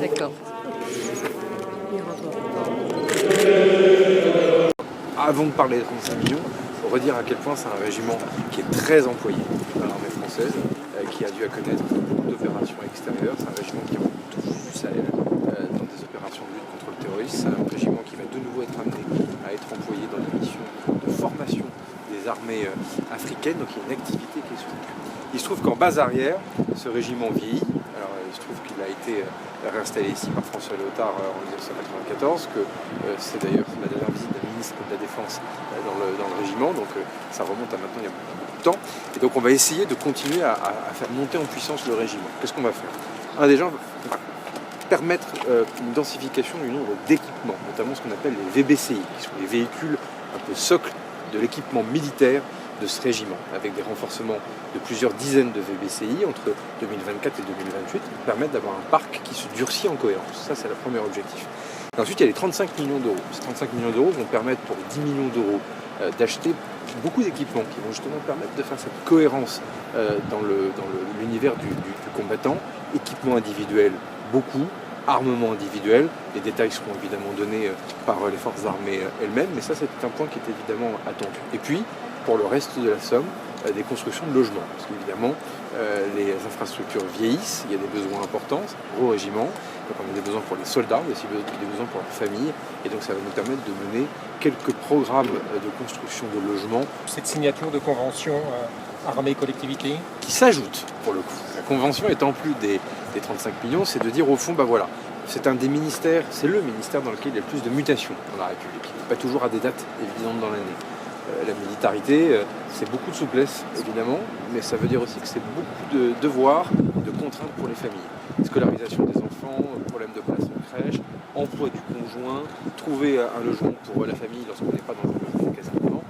D'accord. Avant de parler des 35 millions, il faut redire à quel point c'est un régiment qui est très employé dans l'armée française, qui a dû connaître beaucoup d'opérations extérieures. C'est un régiment qui rencontre tout du Sahel dans des opérations de lutte contre le terrorisme. C'est un régiment qui va de nouveau être amené à être employé dans des missions de formation des armées africaines, donc il y a une activité qui est soutenue. Il se trouve qu'en base arrière, ce régiment vieillit. Alors, il se trouve qu'il a été réinstallé ici par François Léotard en 1994, que c'est d'ailleurs la dernière visite d'un ministre de la Défense dans le régiment, donc ça remonte à maintenant il y a beaucoup de temps. Et donc on va essayer de continuer à faire monter en puissance le régiment. Qu'est-ce qu'on va faire? Déjà, on va permettre une densification du nombre d'équipements, notamment ce qu'on appelle les VBCI, qui sont les véhicules un peu socles de l'équipement militaire de ce régiment, avec des renforcements de plusieurs dizaines de VBCI entre 2024 et 2028, qui permettent d'avoir un parc qui se durcit en cohérence. Ça, c'est le premier objectif. Et ensuite, il y a les 35 millions d'euros. Ces 35 millions d'euros vont permettre pour 10 millions d'euros d'acheter beaucoup d'équipements qui vont justement permettre de faire cette cohérence dans l'univers du combattant. Équipements individuels, beaucoup. Armement individuel. Les détails seront évidemment donnés par les forces armées elles-mêmes, mais ça, c'est un point qui est évidemment attendu. Et puis, pour le reste de la somme, des constructions de logements. Parce qu'évidemment, les infrastructures vieillissent, il y a des besoins importants, c'est un gros régiment, donc on a des besoins pour les soldats, mais aussi des besoins pour leurs familles, et donc ça va nous permettre de mener quelques programmes de construction de logements. Cette signature de convention armée-collectivité qui s'ajoute, pour le coup. La convention étant plus des 35 millions, c'est de dire au fond, voilà, c'est un des ministères, c'est le ministère dans lequel il y a le plus de mutations dans la République. Pas toujours à des dates évidentes dans l'année. La militarité, c'est beaucoup de souplesse, évidemment, mais ça veut dire aussi que c'est beaucoup de devoirs, de contraintes pour les familles. Scolarisation des enfants, problème de place en crèche, emploi du conjoint, trouver un logement pour la famille lorsqu'on n'est pas dans un logement casernement.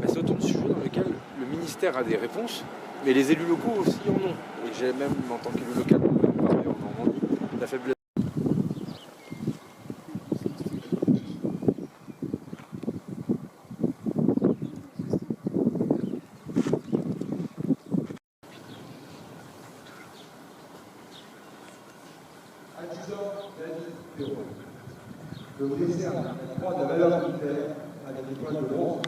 C'est autant de sujets dans lesquels le ministère a des réponses, mais les élus locaux aussi en ont. Et j'ai même, en tant qu'élu local, par ailleurs en Normandie, la faiblesse. Je vous décerne la croix de la valeur militaire à l'étoile de bronze.